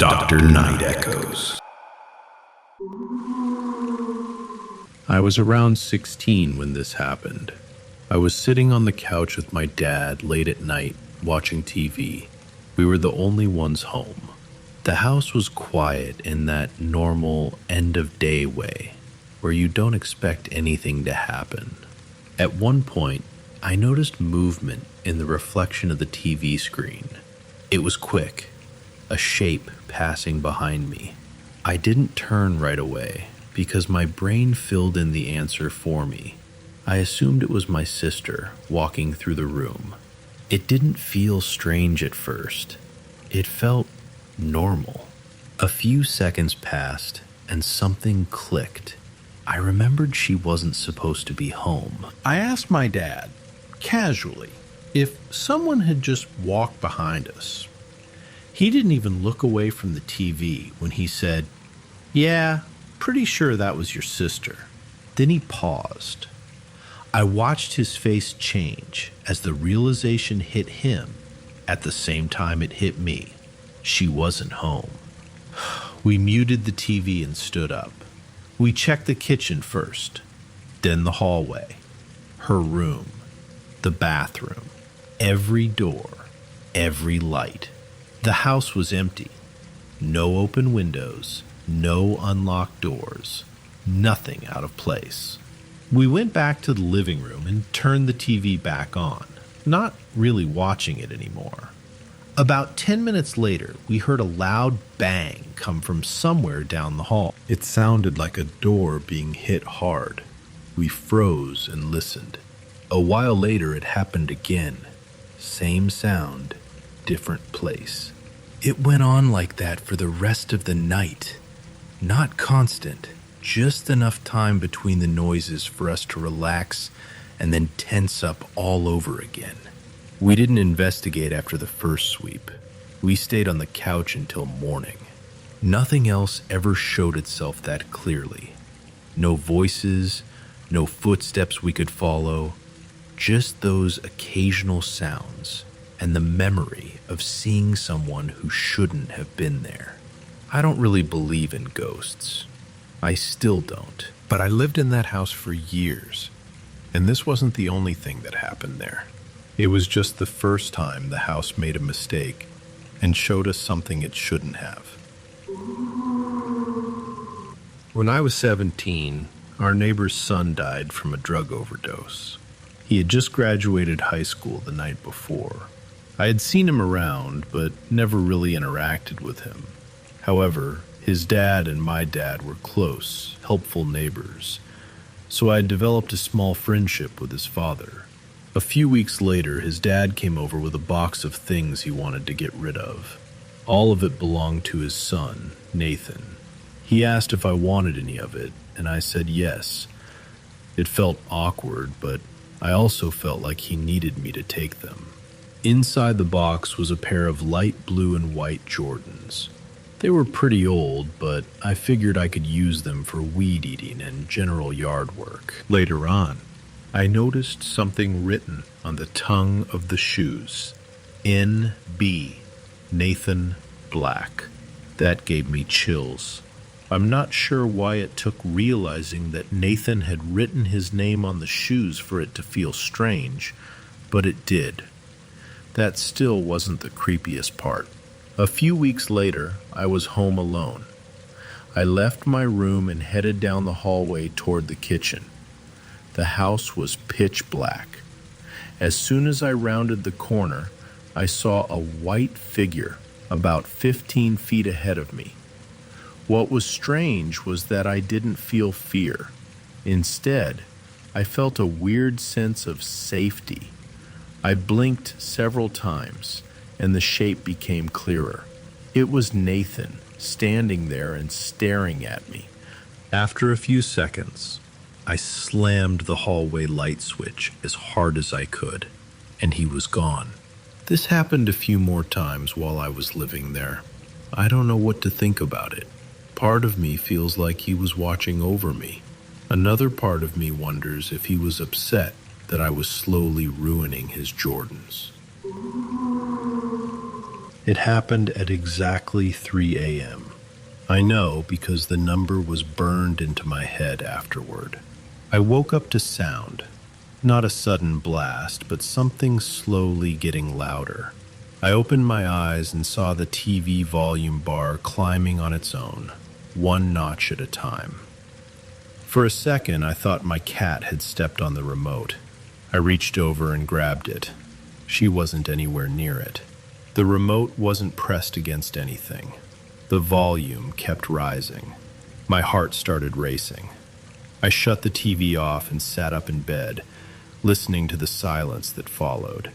Dr. Night Echoes. I was around 16 when this happened. I was sitting on the couch with my dad late at night watching TV. We were the only ones home. The house was quiet in that normal end-of-day way, where you don't expect anything to happen. At one point, I noticed movement in the reflection of the TV screen. It was quick, a shape passing behind me. I didn't turn right away because my brain filled in the answer for me. I assumed it was my sister walking through the room. It didn't feel strange at first. It felt normal. A few seconds passed and something clicked. I remembered she wasn't supposed to be home. I asked my dad, casually, if someone had just walked behind us. He didn't even look away from the TV when he said, "Yeah, pretty sure that was your sister." Then he paused. I watched his face change as the realization hit him at the same time it hit me. She wasn't home. We muted the TV and stood up. We checked the kitchen first, then the hallway, her room, the bathroom, every door, every light. The house was empty. No open windows, no unlocked doors, nothing out of place. We went back to the living room and turned the TV back on, not really watching it anymore. About 10 minutes later, we heard a loud bang come from somewhere down the hall. It sounded like a door being hit hard. We froze and listened. A while later, it happened again. Same sound, different place. It went on like that for the rest of the night. Not constant, just enough time between the noises for us to relax and then tense up all over again. We didn't investigate after the first sweep. We stayed on the couch until morning. Nothing else ever showed itself that clearly. No voices, no footsteps we could follow, just those occasional sounds and the memory of seeing someone who shouldn't have been there. I don't really believe in ghosts. I still don't. But I lived in that house for years, and this wasn't the only thing that happened there. It was just the first time the house made a mistake and showed us something it shouldn't have. When I was 17, our neighbor's son died from a drug overdose. He had just graduated high school the night before. I had seen him around, but never really interacted with him. However, his dad and my dad were close, helpful neighbors, so I had developed a small friendship with his father. A few weeks later, his dad came over with a box of things he wanted to get rid of. All of it belonged to his son, Nathan. He asked if I wanted any of it, and I said yes. It felt awkward, but I also felt like he needed me to take them. Inside the box was a pair of light blue and white Jordans. They were pretty old, but I figured I could use them for weed eating and general yard work. Later on, I noticed something written on the tongue of the shoes. N.B. Nathan Black. That gave me chills. I'm not sure why it took realizing that Nathan had written his name on the shoes for it to feel strange, but it did. That still wasn't the creepiest part. A few weeks later, I was home alone. I left my room and headed down the hallway toward the kitchen. The house was pitch black. As soon as I rounded the corner, I saw a white figure about 15 feet ahead of me. What was strange was that I didn't feel fear. Instead, I felt a weird sense of safety. I blinked several times, and the shape became clearer. It was Nathan, standing there and staring at me. After a few seconds, I slammed the hallway light switch as hard as I could, and he was gone. This happened a few more times while I was living there. I don't know what to think about it. Part of me feels like he was watching over me. Another part of me wonders if he was upset that I was slowly ruining his Jordans. It happened at exactly 3 a.m. I know because the number was burned into my head afterward. I woke up to sound. Not a sudden blast, but something slowly getting louder. I opened my eyes and saw the TV volume bar climbing on its own, one notch at a time. For a second, I thought my cat had stepped on the remote. I reached over and grabbed it. She wasn't anywhere near it. The remote wasn't pressed against anything. The volume kept rising. My heart started racing. I shut the TV off and sat up in bed, listening to the silence that followed.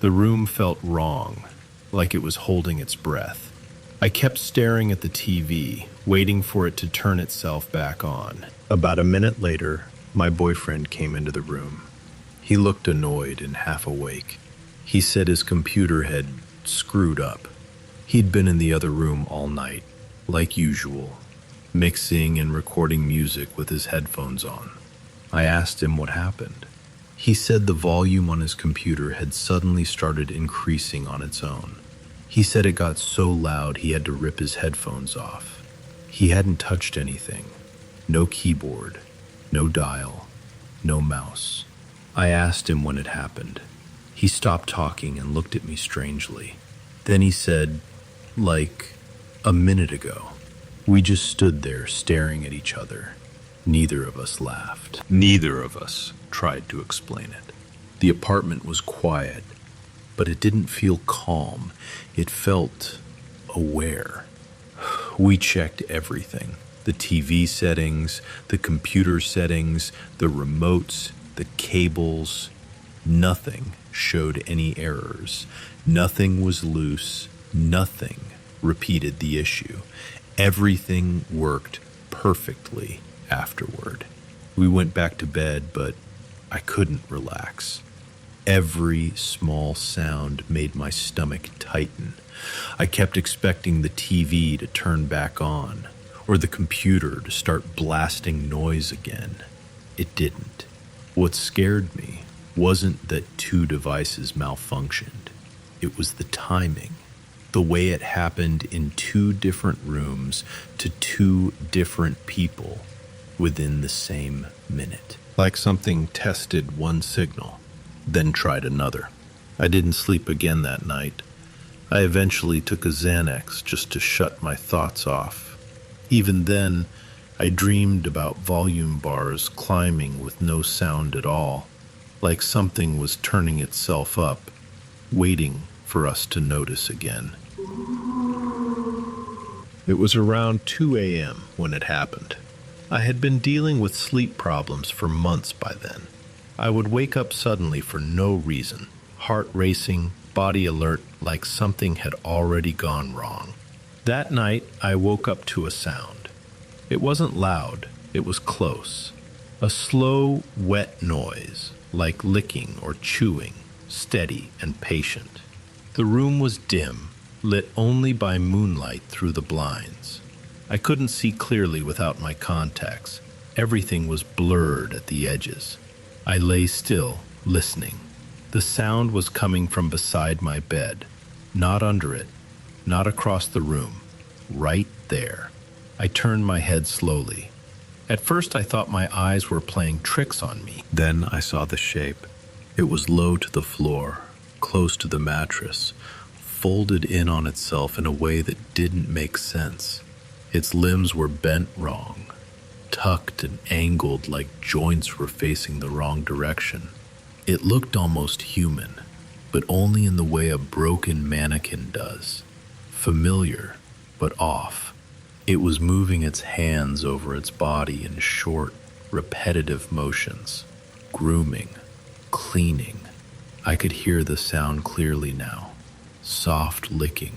The room felt wrong, like it was holding its breath. I kept staring at the TV, waiting for it to turn itself back on. About a minute later, my boyfriend came into the room. He looked annoyed and half awake. He said his computer had screwed up. He'd been in the other room all night, like usual, mixing and recording music with his headphones on. I asked him what happened. He said the volume on his computer had suddenly started increasing on its own. He said it got so loud he had to rip his headphones off. He hadn't touched anything. No keyboard, no dial, no mouse. I asked him when it happened. He stopped talking and looked at me strangely. Then he said, like, a minute ago. We just stood there staring at each other. Neither of us laughed. Neither of us tried to explain it. The apartment was quiet, but it didn't feel calm. It felt aware. We checked everything. The TV settings, the computer settings, the remotes, the cables. Nothing showed any errors. Nothing was loose. Nothing repeated the issue. Everything worked perfectly afterward. We went back to bed, but I couldn't relax. Every small sound made my stomach tighten. I kept expecting the TV to turn back on, or the computer to start blasting noise again. It didn't. What scared me wasn't that two devices malfunctioned. It was the timing. The way it happened in two different rooms to two different people within the same minute. Like something tested one signal, then tried another. I didn't sleep again that night. I eventually took a Xanax just to shut my thoughts off. Even then, I dreamed about volume bars climbing with no sound at all, like something was turning itself up, waiting for us to notice again. It was around 2 a.m. when it happened. I had been dealing with sleep problems for months by then. I would wake up suddenly for no reason, heart racing, body alert, like something had already gone wrong. That night, I woke up to a sound. It wasn't loud, it was close. A slow, wet noise, like licking or chewing, steady and patient. The room was dim, lit only by moonlight through the blinds. I couldn't see clearly without my contacts. Everything was blurred at the edges. I lay still, listening. The sound was coming from beside my bed, not under it, not across the room, right there. I turned my head slowly. At first I thought my eyes were playing tricks on me. Then I saw the shape. It was low to the floor, close to the mattress, folded in on itself in a way that didn't make sense. Its limbs were bent wrong, tucked and angled like joints were facing the wrong direction. It looked almost human, but only in the way a broken mannequin does. Familiar, but off. It was moving its hands over its body in short, repetitive motions, grooming, cleaning. I could hear the sound clearly now. Soft licking,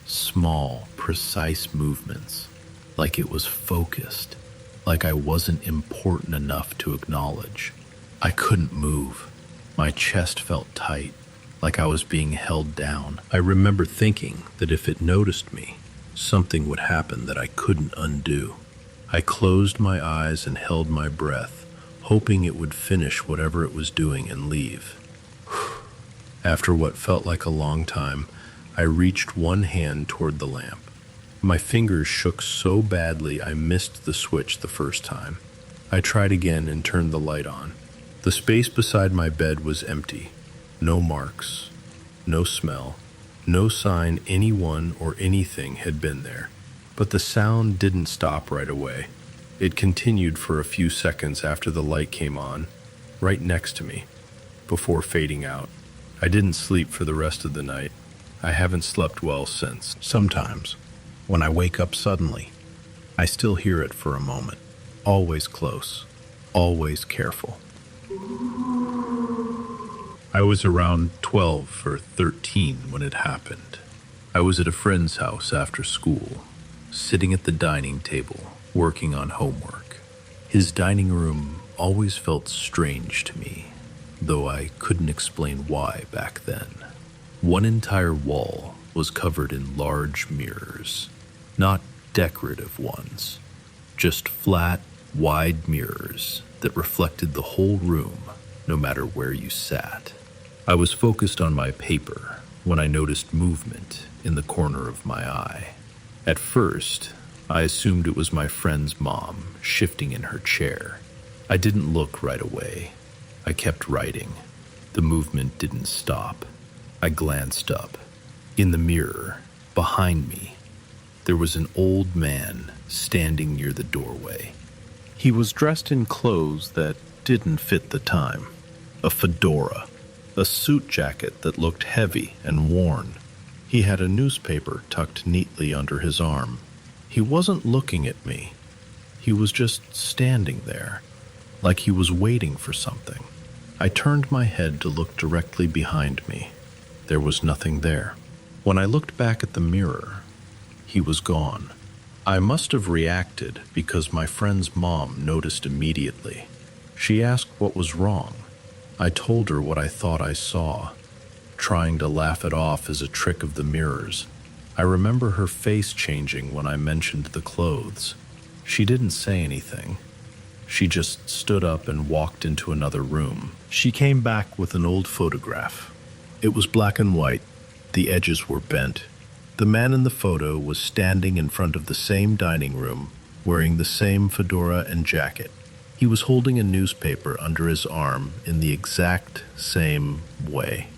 small, precise movements, like it was focused, like I wasn't important enough to acknowledge. I couldn't move. My chest felt tight, like I was being held down. I remember thinking that if it noticed me, something would happen that I couldn't undo. I closed my eyes and held my breath, hoping it would finish whatever it was doing and leave. After what felt like a long time, I reached one hand toward the lamp. My fingers shook so badly I missed the switch the first time. I tried again and turned the light on. The space beside my bed was empty. No marks, no smell, no sign anyone or anything had been there. But the sound didn't stop right away. It continued for a few seconds after the light came on, right next to me, before fading out. I didn't sleep for the rest of the night. I haven't slept well since. Sometimes, when I wake up suddenly, I still hear it for a moment. Always close, always careful. I was around 12 or 13 when it happened. I was at a friend's house after school, sitting at the dining table, working on homework. His dining room always felt strange to me, though I couldn't explain why back then. One entire wall was covered in large mirrors, not decorative ones, just flat, wide mirrors that reflected the whole room, no matter where you sat. I was focused on my paper when I noticed movement in the corner of my eye. At first, I assumed it was my friend's mom shifting in her chair. I didn't look right away. I kept writing. The movement didn't stop. I glanced up. In the mirror, behind me, there was an old man standing near the doorway. He was dressed in clothes that didn't fit the time. A fedora, a suit jacket that looked heavy and worn. He had a newspaper tucked neatly under his arm. He wasn't looking at me. He was just standing there, like he was waiting for something. I turned my head to look directly behind me. There was nothing there. When I looked back at the mirror, he was gone. I must have reacted because my friend's mom noticed immediately. She asked what was wrong. I told her what I thought I saw, trying to laugh it off as a trick of the mirrors. I remember her face changing when I mentioned the clothes. She didn't say anything. She just stood up and walked into another room. She came back with an old photograph. It was black and white. The edges were bent. The man in the photo was standing in front of the same dining room, wearing the same fedora and jacket. He was holding a newspaper under his arm in the exact same way.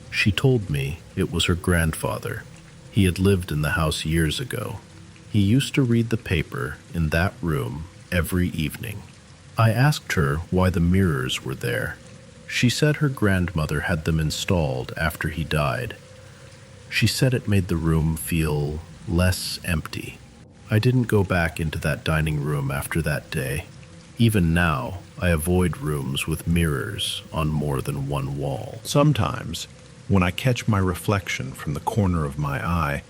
She told me it was her grandfather. He had lived in the house years ago. He used to read the paper in that room every evening. I asked her why the mirrors were there. She said her grandmother had them installed after he died. She said it made the room feel less empty. I didn't go back into that dining room after that day. Even now, I avoid rooms with mirrors on more than one wall. Sometimes, when I catch my reflection from the corner of my eye,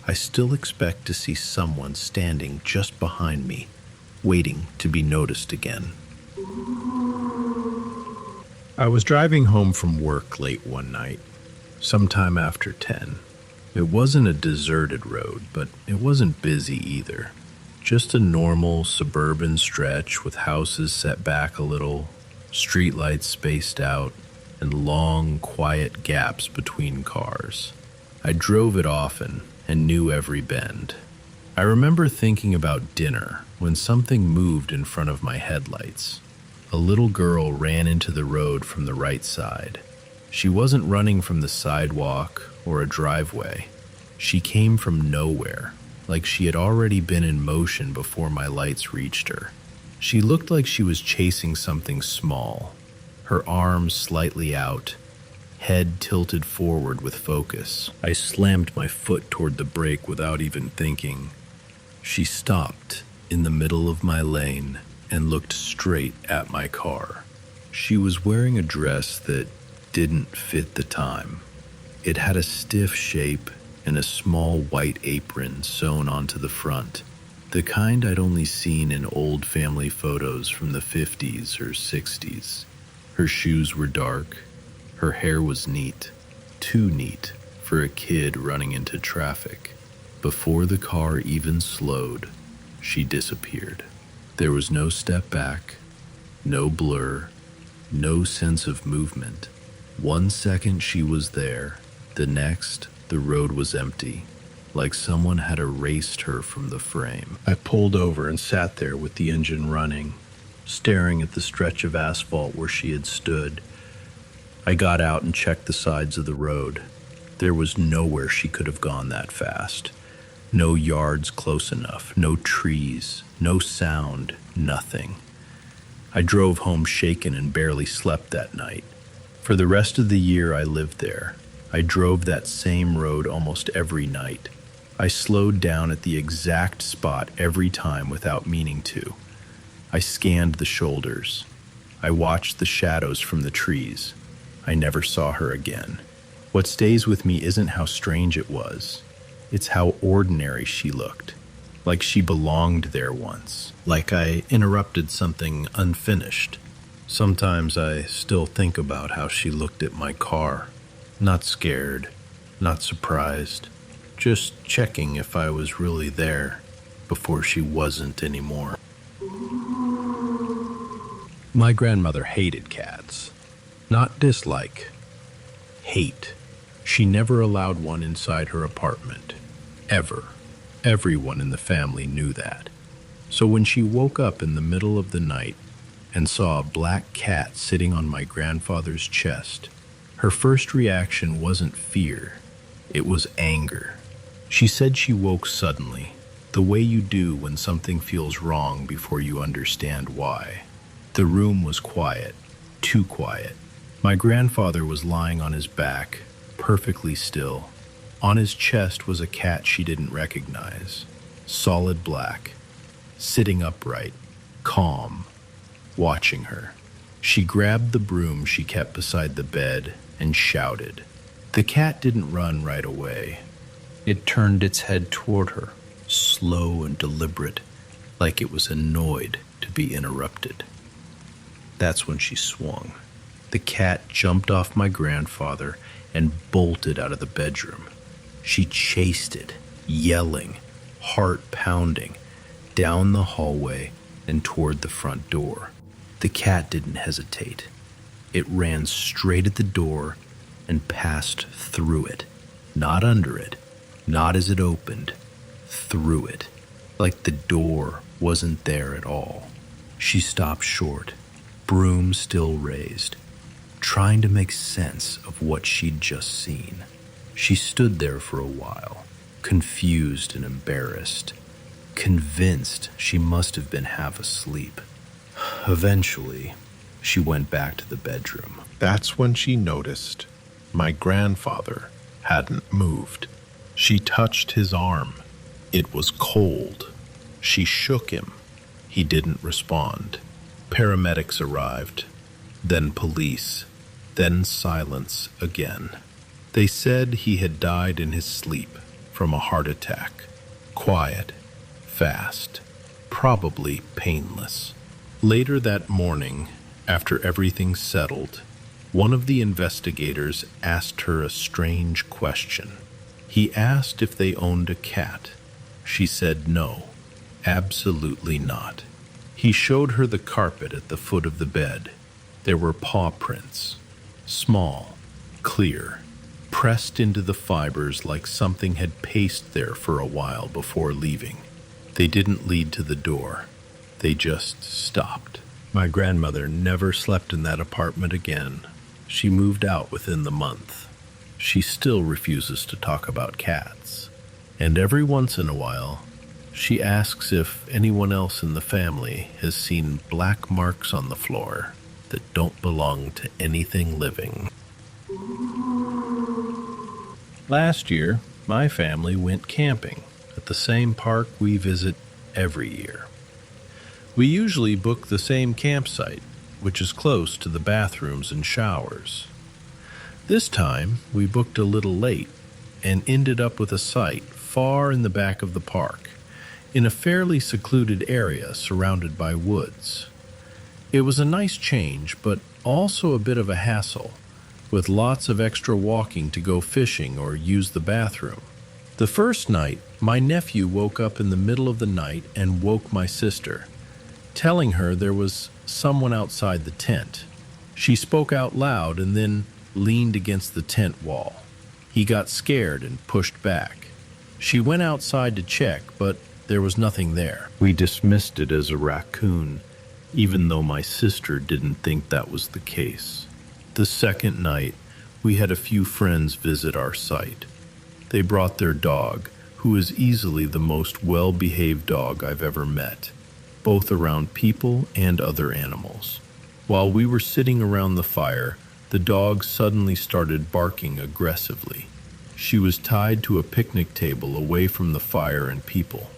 I still expect to see someone standing just behind me, waiting to be noticed again. I was driving home from work late one night, sometime after 10. It wasn't a deserted road, but it wasn't busy either. Just a normal suburban stretch with houses set back a little, streetlights spaced out, and long, quiet gaps between cars. I drove it often and knew every bend. I remember thinking about dinner when something moved in front of my headlights. A little girl ran into the road from the right side. She wasn't running from the sidewalk or a driveway. She came from nowhere, like she had already been in motion before my lights reached her. She looked like she was chasing something small, her arms slightly out, head tilted forward with focus. I slammed my foot toward the brake without even thinking. She stopped in the middle of my lane and looked straight at my car. She was wearing a dress that didn't fit the time. It had a stiff shape and a small white apron sewn onto the front, the kind I'd only seen in old family photos from the 50s or 60s. Her shoes were dark. Her hair was neat, too neat for a kid running into traffic. Before the car even slowed, she disappeared. There was no step back, no blur, no sense of movement. 1 second she was there, the next, The road was empty, like someone had erased her from the frame. I pulled over and sat there with the engine running, staring at the stretch of asphalt where she had stood. I got out and checked the sides of the road. There was nowhere she could have gone that fast. No yards close enough, no trees, no sound, nothing. I drove home shaken and barely slept that night. For the rest of the year I lived there, I drove that same road almost every night. I slowed down at the exact spot every time without meaning to. I scanned the shoulders. I watched the shadows from the trees. I never saw her again. What stays with me isn't how strange it was. It's how ordinary she looked. Like she belonged there once. Like I interrupted something unfinished. Sometimes I still think about how she looked at my car. Not scared, not surprised. Just checking if I was really there before she wasn't anymore. My grandmother hated cats. Not dislike. Hate. She never allowed one inside her apartment. Ever. Everyone in the family knew that. So when she woke up in the middle of the night and saw a black cat sitting on my grandfather's chest, her first reaction wasn't fear. It was anger. She said she woke suddenly, the way you do when something feels wrong before you understand why. The room was quiet, too quiet. My grandfather was lying on his back, perfectly still. On his chest was a cat she didn't recognize, solid black, sitting upright, calm, watching her. She grabbed the broom she kept beside the bed and shouted. The cat didn't run right away. It turned its head toward her, slow and deliberate, like it was annoyed to be interrupted. That's when she swung. The cat jumped off my grandfather and bolted out of the bedroom. She chased it, yelling, heart pounding, down the hallway and toward the front door. The cat didn't hesitate. It ran straight at the door and passed through it, not under it, not as it opened, through it, like the door wasn't there at all. She stopped short, broom still raised, trying to make sense of what she'd just seen. She stood there for a while, confused and embarrassed, convinced she must have been half asleep. Eventually, she went back to the bedroom. That's when she noticed my grandfather hadn't moved. She touched his arm. It was cold. She shook him. He didn't respond. Paramedics arrived, then police, then silence again. They said he had died in his sleep from a heart attack. Quiet, fast, probably painless. Later that morning, after everything settled, one of the investigators asked her a strange question. He asked if they owned a cat. She said no, absolutely not. He showed her the carpet at the foot of the bed. There were paw prints, small, clear, pressed into the fibers like something had paced there for a while before leaving. They didn't lead to the door. They just stopped. My grandmother never slept in that apartment again. She moved out within the month. She still refuses to talk about cats. And every once in a while, she asks if anyone else in the family has seen black marks on the floor that don't belong to anything living. Last year, my family went camping at the same park we visit every year. We usually book the same campsite, which is close to the bathrooms and showers. This time, we booked a little late and ended up with a site far in the back of the park, in a fairly secluded area surrounded by woods. It was a nice change, but also a bit of a hassle, with lots of extra walking to go fishing or use the bathroom. The first night, my nephew woke up in the middle of the night and woke my sister, telling her there was someone outside the tent. She spoke out loud and then leaned against the tent wall. He got scared and pushed back. She went outside to check, but there was nothing there. We dismissed it as a raccoon, even though my sister didn't think that was the case. The second night, we had a few friends visit our site. They brought their dog, who is easily the most well-behaved dog I've ever met, both around people and other animals. While we were sitting around the fire, the dog suddenly started barking aggressively. She was tied to a picnic table away from the fire and people.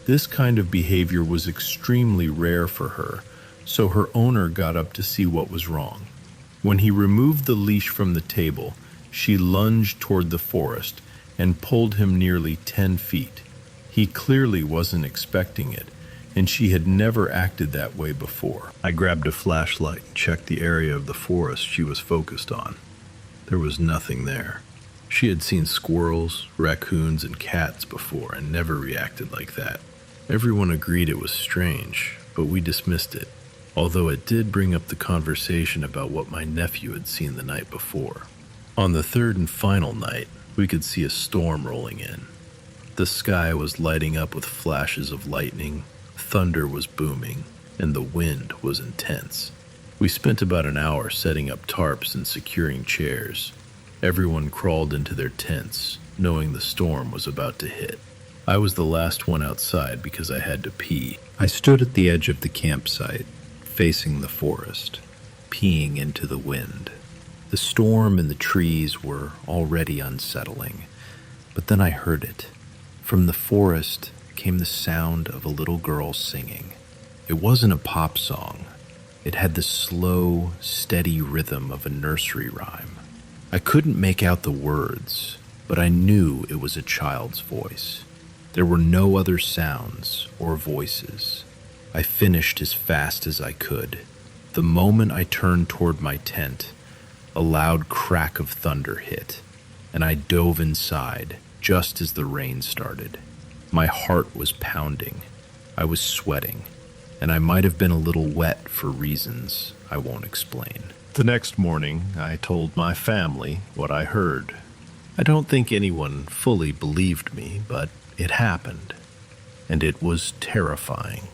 This kind of behavior was extremely rare for her, so her owner got up to see what was wrong. When he removed the leash from the table, she lunged toward the forest and pulled him nearly 10 feet. He clearly wasn't expecting it, and she had never acted that way before. I grabbed a flashlight and checked the area of the forest she was focused on. There was nothing there. She had seen squirrels, raccoons, and cats before and never reacted like that. Everyone agreed it was strange, but we dismissed it, although it did bring up the conversation about what my nephew had seen the night before. On the third and final night, we could see a storm rolling in. The sky was lighting up with flashes of lightning, thunder was booming, and the wind was intense. We spent about an hour setting up tarps and securing chairs. Everyone crawled into their tents, knowing the storm was about to hit. I was the last one outside because I had to pee. I stood at the edge of the campsite, facing the forest, peeing into the wind. The storm and the trees were already unsettling, but then I heard it. From the forest came the sound of a little girl singing. It wasn't a pop song. It had the slow, steady rhythm of a nursery rhyme. I couldn't make out the words, but I knew it was a child's voice. There were no other sounds or voices. I finished as fast as I could. The moment I turned toward my tent, a loud crack of thunder hit, and I dove inside just as the rain started. My heart was pounding. I was sweating, and I might have been a little wet for reasons I won't explain. The next morning, I told my family what I heard. I don't think anyone fully believed me, but it happened, and it was terrifying.